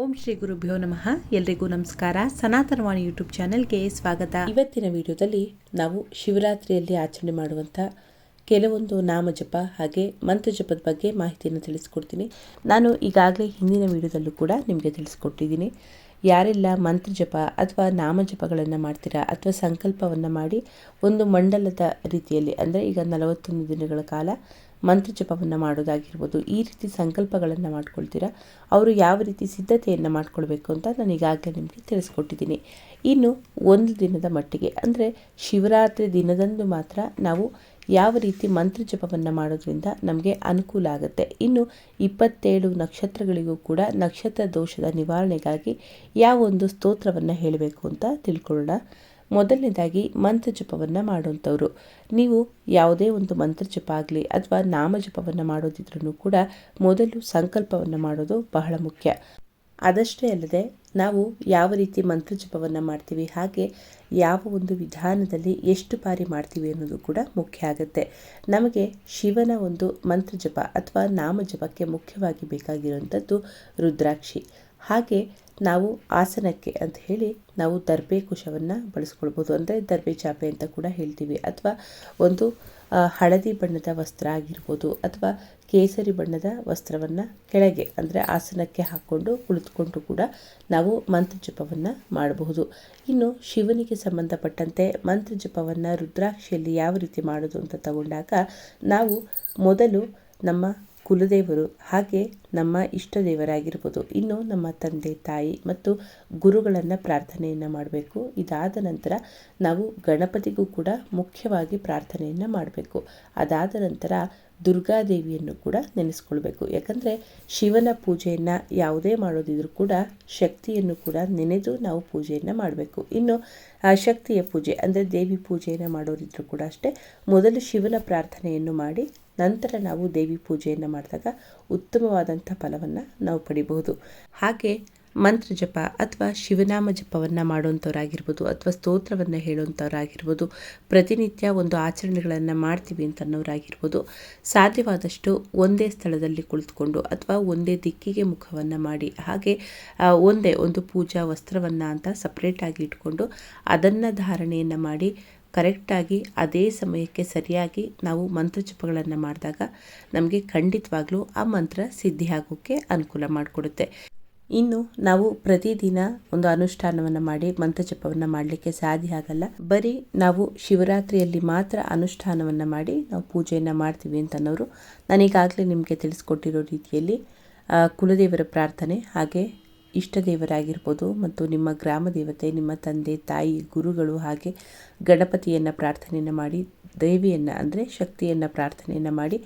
ಓಂ ಶ್ರೀ ಗುರುಭ್ಯೋ ನಮಃ. ಎಲ್ರಿಗೂ ನಮಸ್ಕಾರ. ಸನಾತನವಾಣಿ ಯೂಟ್ಯೂಬ್ ಚಾನೆಲ್ಗೆ ಸ್ವಾಗತ. ಇವತ್ತಿನ ವಿಡಿಯೋದಲ್ಲಿ ನಾವು ಶಿವರಾತ್ರಿಯಲ್ಲಿ ಆಚರಣೆ ಮಾಡುವಂಥ ಕೆಲವೊಂದು ನಾಮಜಪ ಹಾಗೆ ಮಂತ್ರಜಪದ ಬಗ್ಗೆ ಮಾಹಿತಿಯನ್ನು ತಿಳಿಸ್ಕೊಡ್ತೀನಿ. ನಾನು ಈಗಾಗಲೇ ಹಿಂದಿನ ವಿಡಿಯೋದಲ್ಲೂ ಕೂಡ ನಿಮಗೆ ತಿಳಿಸ್ಕೊಟ್ಟಿದ್ದೀನಿ. ಯಾರೆಲ್ಲ ಮಂತ್ರಜಪ ಅಥವಾ ನಾಮಜಪಗಳನ್ನು ಮಾಡ್ತೀರಾ ಅಥವಾ ಸಂಕಲ್ಪವನ್ನು ಮಾಡಿ ಒಂದು ಮಂಡಲದ ರೀತಿಯಲ್ಲಿ ಅಂದರೆ ಈಗ 41 ದಿನಗಳ ಕಾಲ ಮಂತ್ರಜಪವನ್ನು ಮಾಡೋದಾಗಿರ್ಬೋದು, ಈ ರೀತಿ ಸಂಕಲ್ಪಗಳನ್ನು ಮಾಡ್ಕೊಳ್ತೀರಾ, ಅವರು ಯಾವ ರೀತಿ ಸಿದ್ಧತೆಯನ್ನು ಮಾಡ್ಕೊಳ್ಬೇಕು ಅಂತ ನಾನು ಈಗಾಗಲೇ ನಿಮಗೆ ತಿಳಿಸ್ಕೊಟ್ಟಿದ್ದೀನಿ. ಇನ್ನು ಒಂದು ದಿನದ ಮಟ್ಟಿಗೆ ಅಂದರೆ ಶಿವರಾತ್ರಿ ದಿನದಂದು ಮಾತ್ರ ನಾವು ಯಾವ ರೀತಿ ಮಂತ್ರಜಪವನ್ನು ಮಾಡೋದ್ರಿಂದ ನಮಗೆ ಅನುಕೂಲ ಆಗುತ್ತೆ. ಇನ್ನು 27 ನಕ್ಷತ್ರಗಳಿಗೂ ಕೂಡ ನಕ್ಷತ್ರ ದೋಷದ ನಿವಾರಣೆಗಾಗಿ ಯಾವ ಒಂದು ಸ್ತೋತ್ರವನ್ನು ಹೇಳಬೇಕು ಅಂತ ತಿಳ್ಕೊಳ್ಳೋಣ. ಮೊದಲನೇದಾಗಿ ಮಂತ್ರಜಪವನ್ನು ಮಾಡುವಂಥವ್ರು, ನೀವು ಯಾವುದೇ ಒಂದು ಮಂತ್ರಜಪ ಆಗಲಿ ಅಥವಾ ನಾಮಜಪವನ್ನು ಮಾಡೋದಿದ್ರೂ ಕೂಡ ಮೊದಲು ಸಂಕಲ್ಪವನ್ನು ಮಾಡೋದು ಬಹಳ ಮುಖ್ಯ. ಅದಷ್ಟೇ ಅಲ್ಲದೆ ನಾವು ಯಾವ ರೀತಿ ಮಂತ್ರಜಪವನ್ನು ಮಾಡ್ತೀವಿ ಹಾಗೆ ಯಾವ ಒಂದು ವಿಧಾನದಲ್ಲಿ ಎಷ್ಟು ಬಾರಿ ಮಾಡ್ತೀವಿ ಅನ್ನೋದು ಕೂಡ ಮುಖ್ಯ ಆಗುತ್ತೆ. ನಮಗೆ ಶಿವನ ಒಂದು ಮಂತ್ರಜಪ ಅಥವಾ ನಾಮಜಪಕ್ಕೆ ಮುಖ್ಯವಾಗಿ ಬೇಕಾಗಿರುವಂಥದ್ದು ರುದ್ರಾಕ್ಷಿ. ಹಾಗೆ ನಾವು ಆಸನಕ್ಕೆ ಅಂತ ಹೇಳಿ ನಾವು ದರ್ಬೆ ಕುಶವನ್ನು ಬಳಸ್ಕೊಳ್ಬೋದು, ಅಂದರೆ ದರ್ಬೆ ಚಾಪೆ ಅಂತ ಕೂಡ ಹೇಳ್ತೀವಿ. ಅಥವಾ ಒಂದು ಹಳದಿ ಬಣ್ಣದ ವಸ್ತ್ರ ಆಗಿರ್ಬೋದು ಅಥವಾ ಕೇಸರಿ ಬಣ್ಣದ ವಸ್ತ್ರವನ್ನು ಕೆಳಗೆ ಅಂದರೆ ಆಸನಕ್ಕೆ ಹಾಕ್ಕೊಂಡು ಕುಳಿತುಕೊಂಡು ಕೂಡ ನಾವು ಮಂತ್ರಜಪವನ್ನು ಮಾಡಬಹುದು. ಇನ್ನು ಶಿವನಿಗೆ ಸಂಬಂಧಪಟ್ಟಂತೆ ಮಂತ್ರಜಪವನ್ನು ರುದ್ರಾಕ್ಷಿಯಲ್ಲಿ ಯಾವ ರೀತಿ ಮಾಡೋದು ಅಂತ ತಗೊಂಡಾಗ ನಾವು ಮೊದಲು ನಮ್ಮ ಕುಲದೇವರು ಹಾಗೆ ನಮ್ಮ ಇಷ್ಟ ದೇವರಾಗಿರ್ಬೋದು, ಇನ್ನು ನಮ್ಮ ತಂದೆ ತಾಯಿ ಮತ್ತು ಗುರುಗಳನ್ನು ಪ್ರಾರ್ಥನೆಯನ್ನು ಮಾಡಬೇಕು. ಇದಾದ ನಂತರ ನಾವು ಗಣಪತಿಗೂ ಕೂಡ ಮುಖ್ಯವಾಗಿ ಪ್ರಾರ್ಥನೆಯನ್ನು ಮಾಡಬೇಕು. ಅದಾದ ನಂತರ ದುರ್ಗಾದೇವಿಯನ್ನು ಕೂಡ ನೆನೆಸ್ಕೊಳ್ಬೇಕು. ಯಾಕಂದರೆ ಶಿವನ ಪೂಜೆಯನ್ನು ಯಾವುದೇ ಮಾಡೋದಿದ್ರೂ ಕೂಡ ಶಕ್ತಿಯನ್ನು ಕೂಡ ನೆನೆದು ನಾವು ಪೂಜೆಯನ್ನು ಮಾಡಬೇಕು. ಇನ್ನು ಶಕ್ತಿಯ ಪೂಜೆ ಅಂದರೆ ದೇವಿ ಪೂಜೆಯನ್ನು ಮಾಡೋರಿದ್ರೂ ಕೂಡ ಅಷ್ಟೇ, ಮೊದಲು ಶಿವನ ಪ್ರಾರ್ಥನೆಯನ್ನು ಮಾಡಿ ನಂತರ ನಾವು ದೇವಿ ಪೂಜೆಯನ್ನು ಮಾಡಿದಾಗ ಉತ್ತಮವಾದಂಥ ಫಲವನ್ನು ನಾವು ಪಡಿಬಹುದು. ಹಾಗೆ ಮಂತ್ರಜಪ ಅಥವಾ ಶಿವನಾಮ ಜಪವನ್ನು ಮಾಡುವಂಥವ್ರಾಗಿರ್ಬೋದು ಅಥವಾ ಸ್ತೋತ್ರವನ್ನು ಹೇಳುವಂಥವ್ರಾಗಿರ್ಬೋದು, ಪ್ರತಿನಿತ್ಯ ಒಂದು ಆಚರಣೆಗಳನ್ನು ಮಾಡ್ತೀವಿ ಅಂತನ್ನೋರಾಗಿರ್ಬೋದು, ಸಾಧ್ಯವಾದಷ್ಟು ಒಂದೇ ಸ್ಥಳದಲ್ಲಿ ಕುಳಿತುಕೊಂಡು ಅಥವಾ ಒಂದೇ ದಿಕ್ಕಿಗೆ ಮುಖವನ್ನು ಮಾಡಿ ಹಾಗೆ ಒಂದೇ ಒಂದು ಪೂಜಾ ವಸ್ತ್ರವನ್ನು ಅಂತ ಸಪ್ರೇಟಾಗಿ ಇಟ್ಕೊಂಡು ಅದನ್ನು ಧಾರಣೆಯನ್ನು ಮಾಡಿ ಕರೆಕ್ಟಾಗಿ ಅದೇ ಸಮಯಕ್ಕೆ ಸರಿಯಾಗಿ ನಾವು ಮಂತ್ರಜಪಗಳನ್ನು ಮಾಡಿದಾಗ ನಮಗೆ ಖಂಡಿತವಾಗ್ಲೂ ಆ ಮಂತ್ರ ಸಿದ್ಧಿ ಆಗೋಕ್ಕೆ ಅನುಕೂಲ ಮಾಡಿಕೊಡುತ್ತೆ. ಇನ್ನು ನಾವು ಪ್ರತಿದಿನ ಒಂದು ಅನುಷ್ಠಾನವನ್ನು ಮಾಡಿ ಮಂತ್ರಜಪವನ್ನು ಮಾಡಲಿಕ್ಕೆ ಸಾಧ್ಯ ಆಗಲ್ಲ. ಬರೀ ನಾವು ಶಿವರಾತ್ರಿಯಲ್ಲಿ ಮಾತ್ರ ಅನುಷ್ಠಾನವನ್ನು ಮಾಡಿ ನಾವು ಪೂಜೆಯನ್ನು ಮಾಡ್ತೀವಿ ಅಂತನ್ನೋರು, ನಾನೀಗಾಗಲೇ ನಿಮಗೆ ತಿಳಿಸ್ಕೊಟ್ಟಿರೋ ರೀತಿಯಲ್ಲಿ ಕುಲದೇವರ ಪ್ರಾರ್ಥನೆ ಹಾಗೆ ಇಷ್ಟ ದೇವರಾಗಿರ್ಬೋದು ಮತ್ತು ನಿಮ್ಮ ಗ್ರಾಮ ದೇವತೆ, ನಿಮ್ಮ ತಂದೆ ತಾಯಿ, ಗುರುಗಳು ಹಾಗೆ ಗಣಪತಿಯನ್ನು ಪ್ರಾರ್ಥನೆಯನ್ನು ಮಾಡಿ ದೇವಿಯನ್ನು ಅಂದರೆ ಶಕ್ತಿಯನ್ನು ಪ್ರಾರ್ಥನೆಯನ್ನು ಮಾಡಿ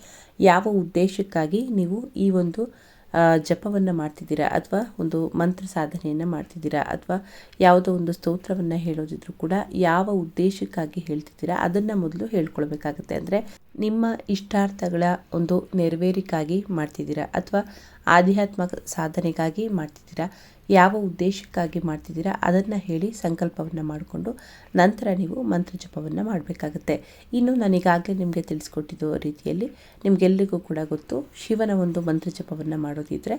ಯಾವ ಉದ್ದೇಶಕ್ಕಾಗಿ ನೀವು ಈ ಒಂದು ಜಪವನ್ನು ಮಾಡ್ತಿದ್ದೀರಾ ಅಥವಾ ಒಂದು ಮಂತ್ರ ಸಾಧನೆಯನ್ನು ಮಾಡ್ತಿದ್ದೀರಾ ಅಥವಾ ಯಾವುದೋ ಒಂದು ಸ್ತೋತ್ರವನ್ನು ಹೇಳೋದಿದ್ರೂ ಕೂಡ ಯಾವ ಉದ್ದೇಶಕ್ಕಾಗಿ ಹೇಳ್ತಿದ್ದೀರಾ ಅದನ್ನು ಮೊದಲು ಹೇಳ್ಕೊಳ್ಬೇಕಾಗತ್ತೆ. ಅಂದರೆ ನಿಮ್ಮ ಇಷ್ಟಾರ್ಥಗಳ ಒಂದು ನೆರವೇರಿಕೆಗಾಗಿ ಮಾಡ್ತಿದ್ದೀರಾ ಅಥವಾ ಆಧ್ಯಾತ್ಮಿಕ ಸಾಧನೆಗಾಗಿ ಮಾಡ್ತಿದ್ದೀರಾ, ಯಾವ ಉದ್ದೇಶಕ್ಕಾಗಿ ಮಾಡ್ತಿದ್ದೀರಾ ಅದನ್ನು ಹೇಳಿ ಸಂಕಲ್ಪವನ್ನು ಮಾಡಿಕೊಂಡು ನಂತರ ನೀವು ಮಂತ್ರಜಪವನ್ನು ಮಾಡಬೇಕಾಗತ್ತೆ. ಇನ್ನು ನಾನೀಗಾಗಲೇ ನಿಮಗೆ ತಿಳಿಸ್ಕೊಟ್ಟಿದ್ದು ರೀತಿಯಲ್ಲಿ ನಿಮಗೆಲ್ಲರಿಗೂ ಕೂಡ ಗೊತ್ತು, ಶಿವನ ಒಂದು ಮಂತ್ರಜಪವನ್ನು ಮಾಡೋದಿದ್ದರೆ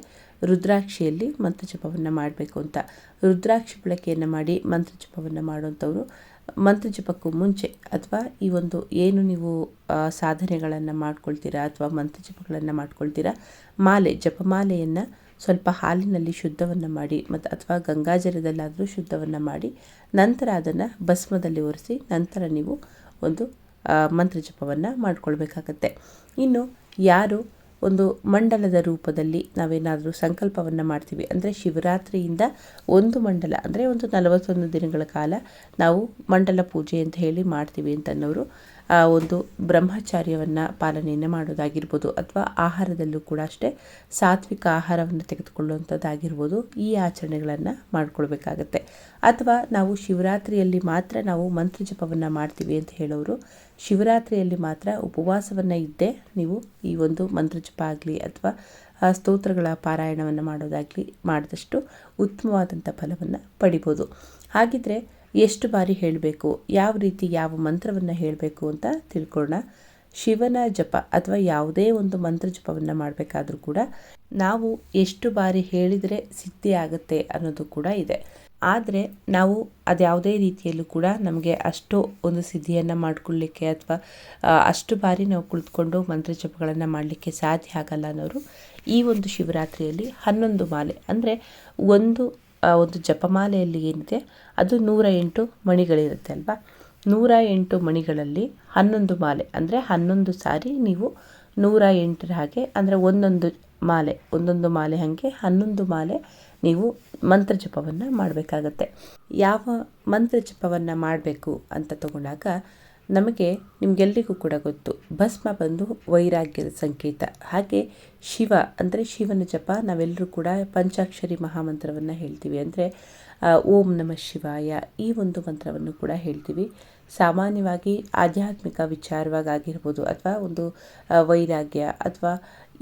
ರುದ್ರಾಕ್ಷಿಯಲ್ಲಿ ಮಂತ್ರಜಪವನ್ನು ಮಾಡಬೇಕು ಅಂತ. ರುದ್ರಾಕ್ಷಿ ಬಳಕೆಯನ್ನು ಮಾಡಿ ಮಂತ್ರಜಪವನ್ನು ಮಾಡುವಂಥವ್ರು ಮಂತ್ರಜಪಕ್ಕೂ ಮುಂಚೆ ಅಥವಾ ಈ ಒಂದು ಏನು ನೀವು ಸಾಧನೆಗಳನ್ನು ಮಾಡ್ಕೊಳ್ತೀರಾ ಅಥವಾ ಮಂತ್ರಜಪಗಳನ್ನು ಮಾಡ್ಕೊಳ್ತೀರಾ, ಜಪಮಾಲೆಯನ್ನು ಸ್ವಲ್ಪ ಹಾಲಿನಲ್ಲಿ ಶುದ್ಧವನ್ನು ಮಾಡಿ ಮತ್ತು ಅಥವಾ ಗಂಗಾಜಲದಲ್ಲಾದರೂ ಶುದ್ಧವನ್ನು ಮಾಡಿ ನಂತರ ಅದನ್ನು ಭಸ್ಮದಲ್ಲಿ ಒರೆಸಿ ನಂತರ ನೀವು ಒಂದು ಮಂತ್ರಜಪವನ್ನು ಮಾಡ್ಕೊಳ್ಬೇಕಾಗತ್ತೆ. ಇನ್ನು ಯಾರು ಒಂದು ಮಂಡಲದ ರೂಪದಲ್ಲಿ ನಾವೇನಾದರೂ ಸಂಕಲ್ಪವನ್ನು ಮಾಡ್ತೀವಿ ಅಂದರೆ ಶಿವರಾತ್ರಿಯಿಂದ ಒಂದು ಮಂಡಲ ಅಂದರೆ ಒಂದು 41 ದಿನಗಳ ಕಾಲ ನಾವು ಮಂಡಲ ಪೂಜೆ ಅಂತ ಹೇಳಿ ಮಾಡ್ತೀವಿ ಅಂತನ್ನೋರು ಒಂದು ಬ್ರಹ್ಮಚಾರ್ಯವನ್ನು ಪಾಲನೆಯನ್ನು ಮಾಡೋದಾಗಿರ್ಬೋದು ಅಥವಾ ಆಹಾರದಲ್ಲೂ ಕೂಡ ಅಷ್ಟೇ ಸಾತ್ವಿಕ ಆಹಾರವನ್ನು ತೆಗೆದುಕೊಳ್ಳುವಂಥದ್ದಾಗಿರ್ಬೋದು, ಈ ಆಚರಣೆಗಳನ್ನು ಮಾಡ್ಕೊಳ್ಬೇಕಾಗತ್ತೆ. ಅಥವಾ ನಾವು ಶಿವರಾತ್ರಿಯಲ್ಲಿ ಮಾತ್ರ ನಾವು ಮಂತ್ರಜಪವನ್ನು ಮಾಡ್ತೀವಿ ಅಂತ ಹೇಳೋರು ಶಿವರಾತ್ರಿಯಲ್ಲಿ ಮಾತ್ರ ಉಪವಾಸವನ್ನು ಇದ್ದೇ ನೀವು ಈ ಒಂದು ಮಂತ್ರಜಪ ಆಗಲಿ ಅಥವಾ ಸ್ತೋತ್ರಗಳ ಪಾರಾಯಣವನ್ನು ಮಾಡೋದಾಗಲಿ ಮಾಡಿದಷ್ಟು ಉತ್ತಮವಾದಂಥ ಫಲವನ್ನು ಪಡಿಬೋದು. ಹಾಗಿದ್ರೆ ಎಷ್ಟು ಬಾರಿ ಹೇಳಬೇಕು, ಯಾವ ರೀತಿ ಯಾವ ಮಂತ್ರವನ್ನು ಹೇಳಬೇಕು ಅಂತ ತಿಳ್ಕೊಳ್ಳೋಣ. ಶಿವನ ಜಪ ಅಥವಾ ಯಾವುದೇ ಒಂದು ಮಂತ್ರ ಜಪವನ್ನು ಮಾಡಬೇಕಾದ್ರೂ ಕೂಡ ನಾವು ಎಷ್ಟು ಬಾರಿ ಹೇಳಿದರೆ ಸಿದ್ಧಿ ಆಗುತ್ತೆ ಅನ್ನೋದು ಕೂಡ ಇದೆ. ಆದರೆ ನಾವು ಅದ್ಯಾವುದೇ ರೀತಿಯಲ್ಲೂ ಕೂಡ ನಮಗೆ ಅಷ್ಟು ಒಂದು ಸಿದ್ಧಿಯನ್ನು ಮಾಡಿಕೊಳ್ಳಿಕ್ಕೆ ಅಥವಾ ಅಷ್ಟು ಬಾರಿ ನಾವು ಕುಳಿತುಕೊಂಡು ಮಂತ್ರ ಜಪಗಳನ್ನು ಮಾಡಲಿಕ್ಕೆ ಸಾಧ್ಯ ಆಗಲ್ಲ ಅನ್ನೋರು ಈ ಒಂದು ಶಿವರಾತ್ರಿಯಲ್ಲಿ 11 ಮಾಲೆ ಅಂದರೆ ಒಂದು ಜಪಮಾಲೆಯಲ್ಲಿ ಏನಿದೆ ಅದು 108 ಮಣಿಗಳಿರುತ್ತೆ ಅಲ್ವಾ. 108 ಮಣಿಗಳಲ್ಲಿ 11 ಮಾಲೆ ಅಂದರೆ 11 ಸಾರಿ ನೀವು 108 ಹಾಗೆ ಅಂದರೆ ಒಂದೊಂದು ಮಾಲೆ ಹಾಗೆ 11 ಮಾಲೆ ನೀವು ಮಂತ್ರ ಜಪವನ್ನು ಮಾಡಬೇಕಾಗತ್ತೆ. ಯಾವ ಮಂತ್ರ ಜಪವನ್ನು ಮಾಡಬೇಕು ಅಂತ ತಗೊಂಡಾಗ ನಿಮಗೆಲ್ಲರಿಗೂ ಕೂಡ ಗೊತ್ತು, ಭಸ್ಮ ಬಂದು ವೈರಾಗ್ಯದ ಸಂಕೇತ. ಹಾಗೆ ಶಿವ ಅಂದರೆ ಶಿವನ ಜಪ ನಾವೆಲ್ಲರೂ ಕೂಡ ಪಂಚಾಕ್ಷರಿ ಮಹಾಮಂತ್ರವನ್ನು ಹೇಳ್ತೀವಿ. ಅಂದರೆ ಓಂ ನಮಃ ಶಿವಾಯ ಈ ಒಂದು ಮಂತ್ರವನ್ನು ಕೂಡ ಹೇಳ್ತೀವಿ. ಸಾಮಾನ್ಯವಾಗಿ ಆಧ್ಯಾತ್ಮಿಕ ವಿಚಾರವಾಗಿರ್ಬೋದು ಅಥವಾ ಒಂದು ವೈರಾಗ್ಯ ಅಥವಾ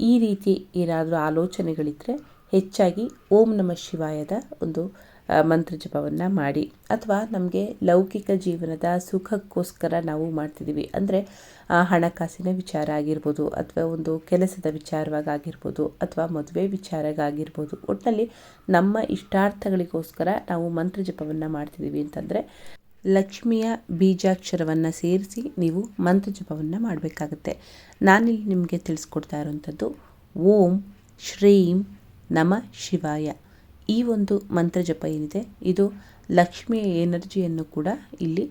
ಈ ರೀತಿ ಏನಾದರೂ ಆಲೋಚನೆಗಳಿದ್ದರೆ ಹೆಚ್ಚಾಗಿ ಓಂ ನಮಃ ಶಿವಾಯದ ಒಂದು ಮಂತ್ರ ಜಪವನ್ನು ಮಾಡಿ. ಅಥವಾ ನಮಗೆ ಲೌಕಿಕ ಜೀವನದ ಸುಖಕ್ಕೋಸ್ಕರ ನಾವು ಮಾಡ್ತಿದ್ದೀವಿ ಅಂದರೆ ಹಣಕಾಸಿನ ವಿಚಾರ ಆಗಿರ್ಬೋದು ಅಥವಾ ಒಂದು ಕೆಲಸದ ವಿಚಾರವಾಗಿರ್ಬೋದು ಅಥವಾ ಮದುವೆ ವಿಚಾರವಾಗಿರ್ಬೋದು, ಒಟ್ಟಿನಲ್ಲಿ ನಮ್ಮ ಇಷ್ಟಾರ್ಥಗಳಿಗೋಸ್ಕರ ನಾವು ಮಂತ್ರ ಜಪವನ್ನು ಮಾಡ್ತಿದ್ದೀವಿ ಅಂತಂದರೆ ಲಕ್ಷ್ಮಿಯ ಬೀಜಾಕ್ಷರವನ್ನು ಸೇರಿಸಿ ನೀವು ಮಂತ್ರ ಜಪವನ್ನು ಮಾಡಬೇಕಾಗತ್ತೆ. ನಾನಿಲ್ಲಿ ನಿಮಗೆ ತಿಳಿಸ್ಕೊಡ್ತಾ ಇರೋವಂಥದ್ದು ಓಂ ಶ್ರೀಂ ನಮಃ ಶಿವಾಯ. ಈ ಒಂದು ಮಂತ್ರ ಜಪ ಏನಿದೆ ಇದು ಲಕ್ಷ್ಮಿಯ ಎನರ್ಜಿಯನ್ನು ಕೂಡ ಇಲ್ಲಿ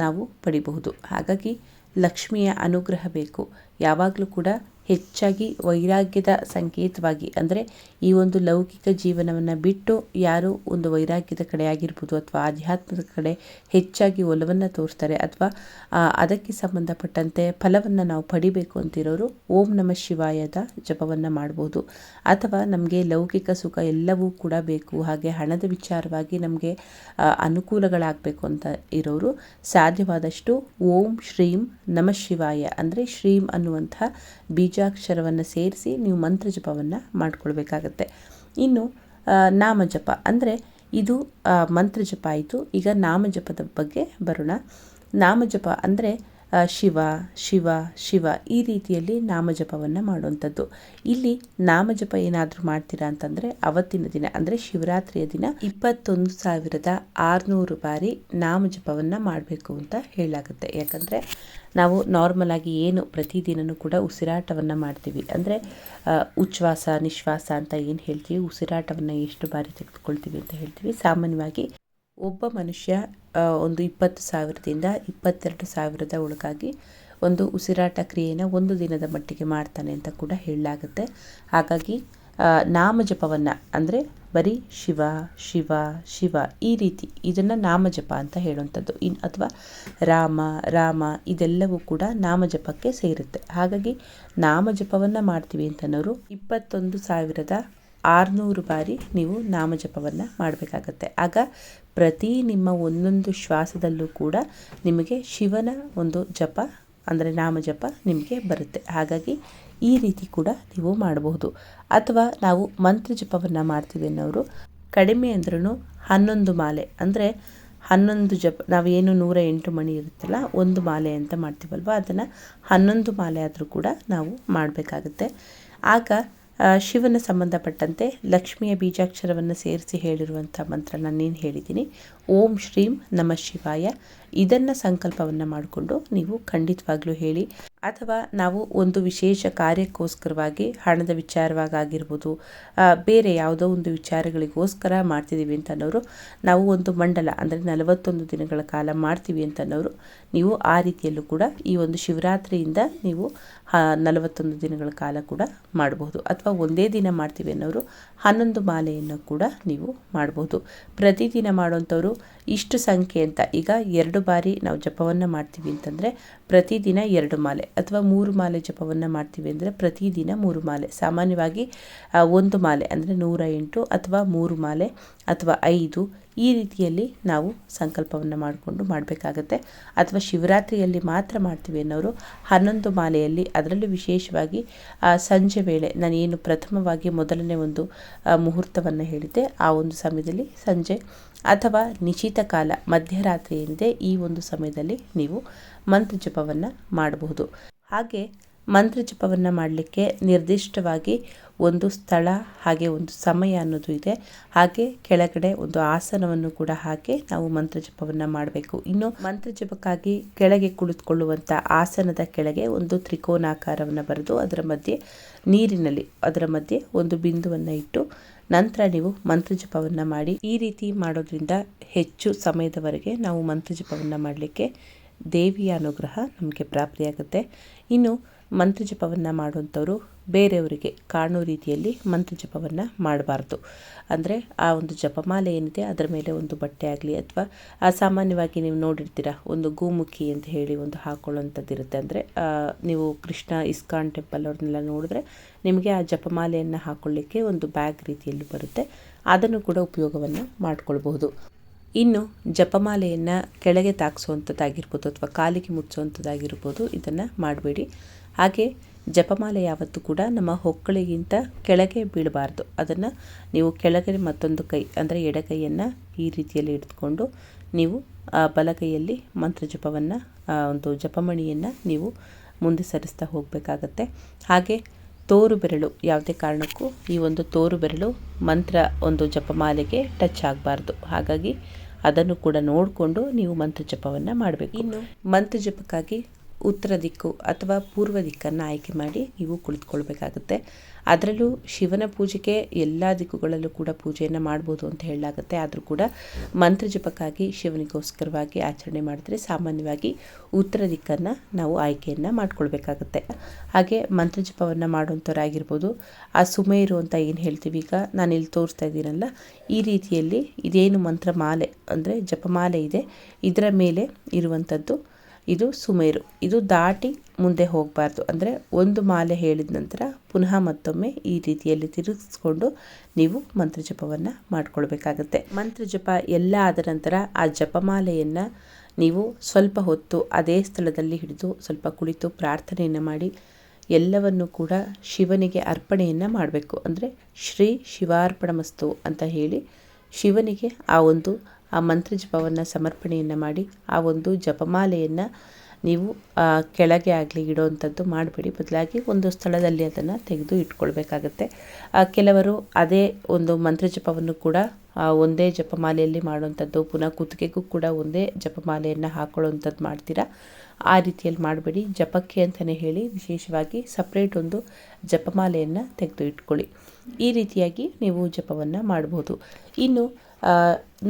ನಾವು ಪಡಿಬಹುದು. ಹಾಗಾಗಿ ಲಕ್ಷ್ಮಿಯ ಅನುಗ್ರಹ ಬೇಕು. ಯಾವಾಗಲೂ ಕೂಡ ಹೆಚ್ಚಾಗಿ ವೈರಾಗ್ಯದ ಸಂಕೇತವಾಗಿ ಅಂದರೆ ಈ ಒಂದು ಲೌಕಿಕ ಜೀವನವನ್ನು ಬಿಟ್ಟು ಯಾರು ಒಂದು ವೈರಾಗ್ಯದ ಕಡೆ ಆಗಿರ್ಬೋದು ಅಥವಾ ಆಧ್ಯಾತ್ಮದ ಕಡೆ ಹೆಚ್ಚಾಗಿ ಒಲವನ್ನು ತೋರಿಸ್ತಾರೆ ಅಥವಾ ಅದಕ್ಕೆ ಸಂಬಂಧಪಟ್ಟಂತೆ ಫಲವನ್ನು ನಾವು ಪಡಿಬೇಕು ಅಂತಿರೋರು ಓಂ ನಮಃ ಶಿವಾಯದ ಜಪವನ್ನು ಮಾಡ್ಬೋದು. ಅಥವಾ ನಮಗೆ ಲೌಕಿಕ ಸುಖ ಎಲ್ಲವೂ ಕೂಡ ಬೇಕು, ಹಾಗೆ ಹಣದ ವಿಚಾರವಾಗಿ ನಮಗೆ ಅನುಕೂಲಗಳಾಗಬೇಕು ಅಂತ ಇರೋರು ಸಾಧ್ಯವಾದಷ್ಟು ಓಂ ಶ್ರೀಂ ನಮಃ ಶಿವಾಯ ಅಂದರೆ ಶ್ರೀಂ ಅನ್ನುವಂಥ ಬೀಜಾಕ್ಷರವನ್ನು ಸೇರಿಸಿ ನೀವು ಮಂತ್ರ ಜಪವನ್ನು ಮಾಡಿಕೊಳ್ಬೇಕಾಗತ್ತೆ. ಇನ್ನು ನಾಮಜಪ ಅಂದರೆ ಇದು ಮಂತ್ರ ಜಪ ಆಯಿತು. ಈಗ ನಾಮಜಪದ ಬಗ್ಗೆ ಬರೋಣ. ನಾಮಜಪ ಅಂದರೆ ಶಿವ ಶಿವ ಶಿವ ಈ ರೀತಿಯಲ್ಲಿ ನಾಮಜಪವನ್ನು ಮಾಡುವಂಥದ್ದು. ಇಲ್ಲಿ ನಾಮಜಪ ಏನಾದರೂ ಮಾಡ್ತೀರಾ ಅಂತಂದರೆ ಅವತ್ತಿನ ದಿನ ಅಂದರೆ ಶಿವರಾತ್ರಿಯ ದಿನ 21,600 ಬಾರಿ ನಾಮಜಪವನ್ನು ಮಾಡಬೇಕು ಅಂತ ಹೇಳಲಾಗುತ್ತೆ. ಯಾಕಂದರೆ ನಾವು ನಾರ್ಮಲ್ ಆಗಿ ಏನು ಪ್ರತಿದಿನವೂ ಕೂಡ ಉಸಿರಾಟವನ್ನು ಮಾಡ್ತೀವಿ ಅಂದರೆ ಉಚ್ಛ್ವಾಸ ನಿಶ್ವಾಸ ಅಂತ ಏನು ಹೇಳ್ತೀವಿ, ಉಸಿರಾಟವನ್ನು ಎಷ್ಟು ಬಾರಿ ತೆಗೆದುಕೊಳ್ತೀವಿ ಅಂತ ಹೇಳ್ತೀವಿ. ಸಾಮಾನ್ಯವಾಗಿ ಒಬ್ಬ ಮನುಷ್ಯ ಒಂದು 20,000ದಿಂದ 22,000 ಒಳಗಾಗಿ ಒಂದು ಉಸಿರಾಟ ಕ್ರಿಯೆಯನ್ನು ಒಂದು ದಿನದ ಮಟ್ಟಿಗೆ ಮಾಡ್ತಾನೆ ಅಂತ ಕೂಡ ಹೇಳಲಾಗುತ್ತೆ. ಹಾಗಾಗಿ ನಾಮಜಪವನ್ನು ಅಂದರೆ ಬರೀ ಶಿವ ಶಿವ ಶಿವ ಈ ರೀತಿ ಇದನ್ನು ನಾಮಜಪ ಅಂತ ಹೇಳುವಂಥದ್ದು. ಅಥವಾ ರಾಮ ರಾಮ ಇದೆಲ್ಲವೂ ಕೂಡ ನಾಮಜಪಕ್ಕೆ ಸೇರುತ್ತೆ. ಹಾಗಾಗಿ ನಾಮಜಪವನ್ನು ಮಾಡ್ತೀವಿ ಅಂತನೋರು 21,600 ಬಾರಿ ನೀವು ನಾಮಜಪವನ್ನು ಮಾಡಬೇಕಾಗತ್ತೆ. ಆಗ ಪ್ರತಿ ನಿಮ್ಮ ಒಂದೊಂದು ಶ್ವಾಸದಲ್ಲೂ ಕೂಡ ನಿಮಗೆ ಶಿವನ ಒಂದು ಜಪ ಅಂದರೆ ನಾಮಜಪ ನಿಮಗೆ ಬರುತ್ತೆ. ಹಾಗಾಗಿ ಈ ರೀತಿ ಕೂಡ ನೀವು ಮಾಡಬಹುದು. ಅಥವಾ ನಾವು ಮಂತ್ರ ಜಪವನ್ನು ಮಾಡ್ತೀವಿ ಅನ್ನೋರು ಕಡಿಮೆ ಅಂದ್ರೂ 11 ಮಾಲೆ ಅಂದರೆ 11 ಜಪ, ನಾವೇನು 108 ಮಣಿ ಇರುತ್ತಲ್ಲ ಒಂದು ಮಾಲೆ ಅಂತ ಮಾಡ್ತೀವಲ್ವ, ಅದನ್ನು 11 ಮಾಲೆ ಆದರೂ ಕೂಡ ನಾವು ಮಾಡಬೇಕಾಗುತ್ತೆ. ಆಗ ಶಿವನ ಸಂಬಂಧಪಟ್ಟಂತೆ ಲಕ್ಷ್ಮಿಯ ಬೀಜಾಕ್ಷರವನ್ನು ಸೇರಿಸಿ ಹೇಳಿರುವಂಥ ಮಂತ್ರ ನಾನೇನು ಹೇಳಿದ್ದೀನಿ ಓಂ ಶ್ರೀಂ ನಮಃ ಶಿವಾಯ, ಇದನ್ನು ಸಂಕಲ್ಪವನ್ನು ಮಾಡಿಕೊಂಡು ನೀವು ಖಂಡಿತವಾಗ್ಲೂ ಹೇಳಿ. ಅಥವಾ ನಾವು ಒಂದು ವಿಶೇಷ ಕಾರ್ಯಕ್ಕೋಸ್ಕರವಾಗಿ ಹಣದ ವಿಚಾರವಾಗಿರ್ಬೋದು ಬೇರೆ ಯಾವುದೋ ಒಂದು ವಿಚಾರಗಳಿಗೋಸ್ಕರ ಮಾಡ್ತಿದ್ದೀವಿ ಅಂತನೋರು ನಾವು ಒಂದು ಮಂಡಲ ಅಂದರೆ 41 ದಿನಗಳ ಕಾಲ ಮಾಡ್ತೀವಿ ಅಂತನೋರು ನೀವು ಆ ರೀತಿಯಲ್ಲೂ ಕೂಡ ಈ ಒಂದು ಶಿವರಾತ್ರಿಯಿಂದ ನೀವು 41 ದಿನಗಳ ಕಾಲ ಕೂಡ ಮಾಡಬಹುದು. ಅಥವಾ ಒಂದೇ ದಿನ ಮಾಡ್ತೀವಿ ಅನ್ನೋರು 11 ಮಾಲೆಯನ್ನು ಕೂಡ ನೀವು ಮಾಡಬಹುದು. ಪ್ರತಿದಿನ ಮಾಡುವಂಥವ್ರು ಇಷ್ಟು ಸಂಖ್ಯೆ ಅಂತ, ಈಗ 2 ಬಾರಿ ನಾವು ಜಪವನ್ನು ಮಾಡ್ತೀವಿ ಅಂತಂದರೆ ಪ್ರತಿದಿನ 2 ಮಾಲೆ, ಅಥವಾ 3 ಮಾಲೆ ಜಪವನ್ನು ಮಾಡ್ತೀವಿ ಅಂದರೆ ಪ್ರತಿದಿನ 3 ಮಾಲೆ. ಸಾಮಾನ್ಯವಾಗಿ 1 ಮಾಲೆ ಅಂದರೆ 108 ಅಥವಾ 3 ಮಾಲೆ ಅಥವಾ 5 ಈ ರೀತಿಯಲ್ಲಿ ನಾವು ಸಂಕಲ್ಪವನ್ನು ಮಾಡಿಕೊಂಡು ಮಾಡಬೇಕಾಗತ್ತೆ. ಅಥವಾ ಶಿವರಾತ್ರಿಯಲ್ಲಿ ಮಾತ್ರ ಮಾಡ್ತೀವಿ ಅನ್ನೋರು 11 ಮಾಲೆಯಲ್ಲಿ ಅದರಲ್ಲೂ ವಿಶೇಷವಾಗಿ ಸಂಜೆ ವೇಳೆ ನಾನು ಏನು ಪ್ರಥಮವಾಗಿ ಮೊದಲನೇ ಒಂದು ಮುಹೂರ್ತವನ್ನು ಹೇಳಿದ್ದೆ ಆ ಒಂದು ಸಮಯದಲ್ಲಿ ಸಂಜೆ ಅಥವಾ ನಿಶಿತ ಕಾಲ ಮಧ್ಯರಾತ್ರಿ ಏನಿದೆ ಈ ಒಂದು ಸಮಯದಲ್ಲಿ ನೀವು ಮಂತ್ರ ಜಪವನ್ನು ಮಾಡಬಹುದು. ಹಾಗೆ ಮಂತ್ರ ಜಪವನ್ನು ಮಾಡಲಿಕ್ಕೆ ನಿರ್ದಿಷ್ಟವಾಗಿ ಒಂದು ಸ್ಥಳ ಹಾಗೆ ಒಂದು ಸಮಯ ಅನ್ನೋದು ಇದೆ. ಹಾಗೆ ಕೆಳಗಡೆ ಒಂದು ಆಸನವನ್ನು ಕೂಡ ಹಾಕಿ ನಾವು ಮಂತ್ರ ಜಪವನ್ನು ಮಾಡಬೇಕು. ಇನ್ನು ಮಂತ್ರ ಜಪಕ್ಕಾಗಿ ಕೆಳಗೆ ಕುಳಿತುಕೊಳ್ಳುವಂಥ ಆಸನದ ಕೆಳಗೆ ಒಂದು ತ್ರಿಕೋನಾಕಾರವನ್ನು ಬರೆದು ಅದರ ಮಧ್ಯೆ ನೀರಿನಲ್ಲಿ ಅದರ ಮಧ್ಯೆ ಒಂದು ಬಿಂದುವನ್ನು ಇಟ್ಟು ನಂತರ ನೀವು ಮಂತ್ರ ಜಪವನ್ನು ಮಾಡಿ. ಈ ರೀತಿ ಮಾಡೋದ್ರಿಂದ ಹೆಚ್ಚು ಸಮಯದವರೆಗೆ ನಾವು ಮಂತ್ರ ಜಪವನ್ನು ಮಾಡಲಿಕ್ಕೆ ದೇವಿಯ ಅನುಗ್ರಹ ನಮಗೆ ಪ್ರಾಪ್ತಿಯಾಗುತ್ತೆ. ಇನ್ನು ಮಂತ್ರ ಜಪವನ್ನು ಮಾಡುವಂಥವರು ಬೇರೆಯವರಿಗೆ ಕಾಣೋ ರೀತಿಯಲ್ಲಿ ಮಂತ್ರ ಜಪವನ್ನು ಮಾಡಬಾರ್ದು. ಅಂದರೆ ಆ ಒಂದು ಜಪಮಾಲೆ ಏನಿದೆ ಅದರ ಮೇಲೆ ಒಂದು ಬಟ್ಟೆ ಆಗಲಿ ಅಥವಾ ಸಾಮಾನ್ಯವಾಗಿ ನೀವು ನೋಡಿರ್ತೀರ ಒಂದು ಗೋಮುಖಿ ಅಂತ ಹೇಳಿ ಒಂದು ಹಾಕೊಳ್ಳುವಂಥದ್ದು ಇರುತ್ತೆ. ಅಂದರೆ ನೀವು ಕೃಷ್ಣ ಇಸ್ಕಾನ್ ಟೆಂಪಲ್ ಅವ್ರನ್ನೆಲ್ಲ ನೋಡಿದ್ರೆ ನಿಮಗೆ ಆ ಜಪಮಾಲೆಯನ್ನು ಹಾಕೊಳ್ಳಿಕ್ಕೆ ಒಂದು ಬ್ಯಾಗ್ ರೀತಿಯಲ್ಲಿ ಬರುತ್ತೆ. ಅದನ್ನು ಕೂಡ ಉಪಯೋಗವನ್ನು ಮಾಡಿಕೊಳ್ಬಹುದು. ಇನ್ನು ಜಪಮಾಲೆಯನ್ನು ಕೆಳಗೆ ತಾಗಿಸುವಂಥದ್ದಾಗಿರ್ಬೋದು ಅಥವಾ ಕಾಲಿಗೆ ಮುಚ್ಚುವಂಥದ್ದಾಗಿರ್ಬೋದು, ಇದನ್ನು ಮಾಡಬೇಡಿ. ಹಾಗೆ ಜಪಮಾಲೆ ಯಾವತ್ತೂ ಕೂಡ ನಮ್ಮ ಹೊಕ್ಕಳಿಗಿಂತ ಕೆಳಗೆ ಬೀಳಬಾರ್ದು. ಅದನ್ನು ನೀವು ಕೆಳಗೆ ಮತ್ತೊಂದು ಕೈ ಅಂದರೆ ಎಡಗೈಯನ್ನು ಈ ರೀತಿಯಲ್ಲಿ ಇಟ್ಕೊಂಡು ನೀವು ಬಲಗೈಯಲ್ಲಿ ಮಂತ್ರ ಜಪವನ್ನು ಒಂದು ಜಪಮಣಿಯನ್ನು ನೀವು ಮುಂದೆ ಸರಿಸ್ತಾ ಹೋಗಬೇಕಾಗತ್ತೆ. ಹಾಗೆ ತೋರು ಬೆರಳು ಯಾವುದೇ ಕಾರಣಕ್ಕೂ ಈ ಒಂದು ತೋರು ಬೆರಳು ಮಂತ್ರ ಒಂದು ಜಪಮಾಲೆಗೆ ಟಚ್ ಆಗಬಾರ್ದು. ಹಾಗಾಗಿ ಅದನ್ನು ಕೂಡ ನೋಡಿಕೊಂಡು ನೀವು ಮಂತ್ರ ಜಪವನ್ನು ಮಾಡಬೇಕು. ಇನ್ನು ಮಂತ್ರ ಜಪಕ್ಕಾಗಿ ಉತ್ತರ ದಿಕ್ಕು ಅಥವಾ ಪೂರ್ವ ದಿಕ್ಕನ್ನು ಆಯ್ಕೆ ಮಾಡಿ ನೀವು ಕುಳಿತುಕೊಳ್ಬೇಕಾಗುತ್ತೆ. ಅದರಲ್ಲೂ ಶಿವನ ಪೂಜೆಗೆ ಎಲ್ಲ ದಿಕ್ಕುಗಳಲ್ಲೂ ಕೂಡ ಪೂಜೆಯನ್ನು ಮಾಡ್ಬೋದು ಅಂತ ಹೇಳಲಾಗುತ್ತೆ. ಆದರೂ ಕೂಡ ಮಂತ್ರ ಜಪಕ್ಕಾಗಿ ಶಿವನಿಗೋಸ್ಕರವಾಗಿ ಆಚರಣೆ ಮಾಡಿದ್ರೆ ಸಾಮಾನ್ಯವಾಗಿ ಉತ್ತರ ದಿಕ್ಕನ್ನು ನಾವು ಆಯ್ಕೆಯನ್ನು ಮಾಡ್ಕೊಳ್ಬೇಕಾಗತ್ತೆ. ಹಾಗೆ ಮಂತ್ರ ಜಪವನ್ನು ಮಾಡುವಂಥವ್ರಾಗಿರ್ಬೋದು, ಆ ಸುಮೇರು ಅಂತ ಏನು ಹೇಳ್ತೀವಿ, ಈಗ ನಾನು ಇಲ್ಲಿ ತೋರಿಸ್ತಾ ಇದ್ದೀನಲ್ಲ, ಈ ರೀತಿಯಲ್ಲಿ ಇದೇನು ಮಂತ್ರ ಮಾಲೆ ಅಂದರೆ ಜಪಮಾಲೆ ಇದೆ, ಇದರ ಮೇಲೆ ಇರುವಂಥದ್ದು ಇದು ಸುಮೇರು. ಇದು ದಾಟಿ ಮುಂದೆ ಹೋಗಬಾರ್ದು. ಅಂದರೆ ಒಂದು ಮಾಲೆ ಹೇಳಿದ ನಂತರ ಪುನಃ ಮತ್ತೊಮ್ಮೆ ಈ ರೀತಿಯಲ್ಲಿ ತಿರುಗಿಸ್ಕೊಂಡು ನೀವು ಮಂತ್ರ ಜಪವನ್ನು ಮಾಡಿಕೊಳ್ಬೇಕಾಗತ್ತೆ. ಮಂತ್ರ ಜಪ ಎಲ್ಲ ಆದ ನಂತರ ಆ ಜಪಮಾಲೆಯನ್ನು ನೀವು ಸ್ವಲ್ಪ ಹೊತ್ತು ಅದೇ ಸ್ಥಳದಲ್ಲಿ ಹಿಡಿದು ಸ್ವಲ್ಪ ಕುಳಿತು ಪ್ರಾರ್ಥನೆಯನ್ನು ಮಾಡಿ ಎಲ್ಲವನ್ನು ಕೂಡ ಶಿವನಿಗೆ ಅರ್ಪಣೆಯನ್ನು ಮಾಡಬೇಕು. ಅಂದರೆ ಶ್ರೀ ಶಿವಾರ್ಪಣಮಸ್ತು ಅಂತ ಹೇಳಿ ಶಿವನಿಗೆ ಆ ಮಂತ್ರ ಜಪವನ್ನು ಸಮರ್ಪಣೆಯನ್ನು ಮಾಡಿ ಆ ಒಂದು ಜಪಮಾಲೆಯನ್ನು ನೀವು ಕೆಳಗೆ ಆಗಲಿ ಇಡೋವಂಥದ್ದು ಮಾಡಬೇಡಿ. ಬದಲಾಗಿ ಒಂದು ಸ್ಥಳದಲ್ಲಿ ಅದನ್ನು ತೆಗೆದು ಇಟ್ಕೊಳ್ಬೇಕಾಗತ್ತೆ. ಕೆಲವರು ಅದೇ ಒಂದು ಮಂತ್ರ ಜಪವನ್ನು ಕೂಡ ಒಂದೇ ಜಪಮಾಲೆಯಲ್ಲಿ ಮಾಡುವಂಥದ್ದು, ಪುನಃ ಕುತ್ತಿಗೆಗೂ ಕೂಡ ಒಂದೇ ಜಪಮಾಲೆಯನ್ನು ಹಾಕೊಳ್ಳುವಂಥದ್ದು ಮಾಡ್ತೀರಾ. ಆ ರೀತಿಯಲ್ಲಿ ಮಾಡಬೇಡಿ. ಜಪಕ್ಕೆ ಅಂತಲೇ ಹೇಳಿ ವಿಶೇಷವಾಗಿ ಸಪ್ರೇಟ್ ಒಂದು ಜಪಮಾಲೆಯನ್ನು ತೆಗೆದು ಇಟ್ಕೊಳ್ಳಿ. ಈ ರೀತಿಯಾಗಿ ನೀವು ಜಪವನ್ನು ಮಾಡ್ಬೋದು. ಇನ್ನು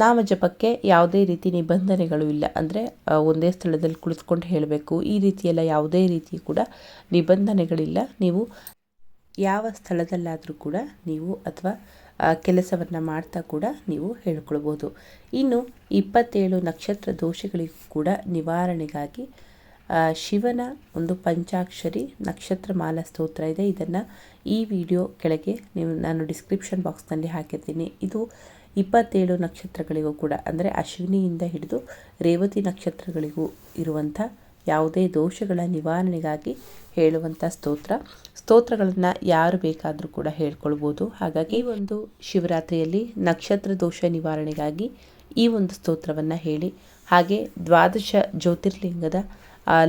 ನಾಮಜಪಕ್ಕೆ ಯಾವುದೇ ರೀತಿ ನಿಬಂಧನೆಗಳು ಇಲ್ಲ. ಅಂದರೆ ಒಂದೇ ಸ್ಥಳದಲ್ಲಿ ಕುಳಿತುಕೊಂಡು ಹೇಳಬೇಕು, ಈ ರೀತಿಯೆಲ್ಲ ಯಾವುದೇ ರೀತಿ ಕೂಡ ನಿಬಂಧನೆಗಳಿಲ್ಲ. ನೀವು ಯಾವ ಸ್ಥಳದಲ್ಲಾದರೂ ಕೂಡ ನೀವು ಅಥವಾ ಕೆಲಸವನ್ನು ಮಾಡ್ತಾ ಕೂಡ ನೀವು ಹೇಳ್ಕೊಳ್ಬೋದು. ಇನ್ನು 27 ನಕ್ಷತ್ರ ದೋಷಗಳಿಗೂ ಕೂಡ ನಿವಾರಣೆಗಾಗಿ ಶಿವನ ಒಂದು ಪಂಚಾಕ್ಷರಿ ನಕ್ಷತ್ರ ಮಾಲಾ ಸ್ತೋತ್ರ ಇದೆ. ಇದನ್ನು ಈ ವಿಡಿಯೋ ಕೆಳಗೆ ನಾನು ಡಿಸ್ಕ್ರಿಪ್ಷನ್ ಬಾಕ್ಸ್ನಲ್ಲಿ ಹಾಕಿರ್ತೀನಿ. ಇದು 27 ನಕ್ಷತ್ರಗಳಿಗೂ ಕೂಡ ಅಂದರೆ ಅಶ್ವಿನಿಯಿಂದ ಹಿಡಿದು ರೇವತಿ ನಕ್ಷತ್ರಗಳಿಗೂ ಇರುವಂಥ ಯಾವುದೇ ದೋಷಗಳ ನಿವಾರಣೆಗಾಗಿ ಹೇಳುವಂಥ ಸ್ತೋತ್ರಗಳನ್ನು ಯಾರು ಬೇಕಾದರೂ ಕೂಡ ಹೇಳ್ಕೊಳ್ಬೋದು. ಹಾಗಾಗಿ ಈ ಒಂದು ಶಿವರಾತ್ರಿಯಲ್ಲಿ ನಕ್ಷತ್ರ ದೋಷ ನಿವಾರಣೆಗಾಗಿ ಈ ಒಂದು ಸ್ತೋತ್ರವನ್ನು ಹೇಳಿ. ಹಾಗೆ 12 ಜ್ಯೋತಿರ್ಲಿಂಗದ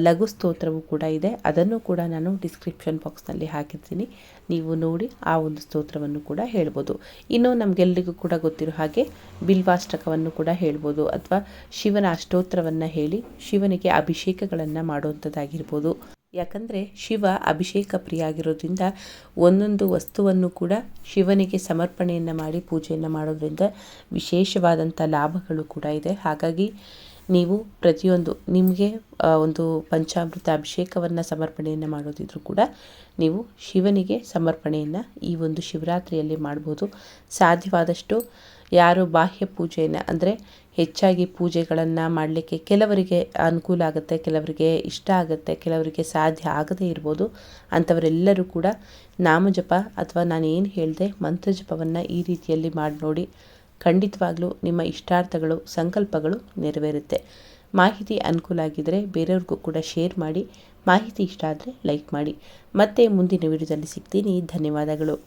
ಲಘು ಸ್ತೋತ್ರವೂ ಕೂಡ ಇದೆ. ಅದನ್ನು ಕೂಡ ನಾನು ಡಿಸ್ಕ್ರಿಪ್ಷನ್ ಬಾಕ್ಸ್ನಲ್ಲಿ ಹಾಕಿರ್ತೀನಿ, ನೀವು ನೋಡಿ ಆ ಒಂದು ಸ್ತೋತ್ರವನ್ನು ಕೂಡ ಹೇಳ್ಬೋದು. ಇನ್ನು ನಮಗೆಲ್ಲರಿಗೂ ಕೂಡ ಗೊತ್ತಿರೋ ಹಾಗೆ ಬಿಲ್ವಾಷ್ಟಕವನ್ನು ಕೂಡ ಹೇಳ್ಬೋದು, ಅಥವಾ ಶಿವನ ಅಷ್ಟೋತ್ತರವನ್ನು ಹೇಳಿ ಶಿವನಿಗೆ ಅಭಿಷೇಕಗಳನ್ನು ಮಾಡುವಂಥದ್ದಾಗಿರ್ಬೋದು. ಯಾಕಂದರೆ ಶಿವ ಅಭಿಷೇಕ ಪ್ರಿಯ ಆಗಿರೋದ್ರಿಂದ ಒಂದೊಂದು ವಸ್ತುವನ್ನು ಕೂಡ ಶಿವನಿಗೆ ಸಮರ್ಪಣೆಯನ್ನು ಮಾಡಿ ಪೂಜೆಯನ್ನು ಮಾಡೋದ್ರಿಂದ ವಿಶೇಷವಾದಂಥ ಲಾಭಗಳು ಕೂಡ ಇದೆ. ಹಾಗಾಗಿ ನೀವು ಪ್ರತಿಯೊಂದು ನಿಮಗೆ ಒಂದು ಪಂಚಾಮೃತ ಅಭಿಷೇಕವನ್ನು ಸಮರ್ಪಣೆಯನ್ನು ಮಾಡೋದಿದ್ರೂ ಕೂಡ ನೀವು ಶಿವನಿಗೆ ಸಮರ್ಪಣೆಯನ್ನು ಈ ಒಂದು ಶಿವರಾತ್ರಿಯಲ್ಲಿ ಮಾಡ್ಬೋದು. ಸಾಧ್ಯವಾದಷ್ಟು ಯಾರು ಬಾಹ್ಯ ಪೂಜೆಯನ್ನು ಅಂದರೆ ಹೆಚ್ಚಾಗಿ ಪೂಜೆಗಳನ್ನು ಮಾಡಲಿಕ್ಕೆ ಕೆಲವರಿಗೆ ಅನುಕೂಲ ಆಗುತ್ತೆ, ಕೆಲವರಿಗೆ ಇಷ್ಟ ಆಗುತ್ತೆ, ಕೆಲವರಿಗೆ ಸಾಧ್ಯ ಆಗದೇ ಇರ್ಬೋದು. ಅಂಥವರೆಲ್ಲರೂ ಕೂಡ ನಾಮಜಪ ಅಥವಾ ನಾನು ಏನು ಹೇಳಿದೆ ಮಂತ್ರ ಜಪವನ್ನು ಈ ರೀತಿಯಲ್ಲಿ ಮಾಡಿ ನೋಡಿ. ಖಂಡಿತವಾಗ್ಲೂ ನಿಮ್ಮ ಇಷ್ಟಾರ್ಥಗಳು ಸಂಕಲ್ಪಗಳು ನೆರವೇರುತ್ತೆ. ಮಾಹಿತಿ ಅನುಕೂಲ ಆಗಿದ್ದರೆ ಬೇರೆಯವ್ರಿಗೂ ಕೂಡ ಶೇರ್ ಮಾಡಿ. ಮಾಹಿತಿ ಇಷ್ಟ ಆದರೆ ಲೈಕ್ ಮಾಡಿ. ಮತ್ತೆ ಮುಂದಿನ ವಿಡಿಯೋದಲ್ಲಿ ಸಿಗ್ತೀನಿ. ಧನ್ಯವಾದಗಳು.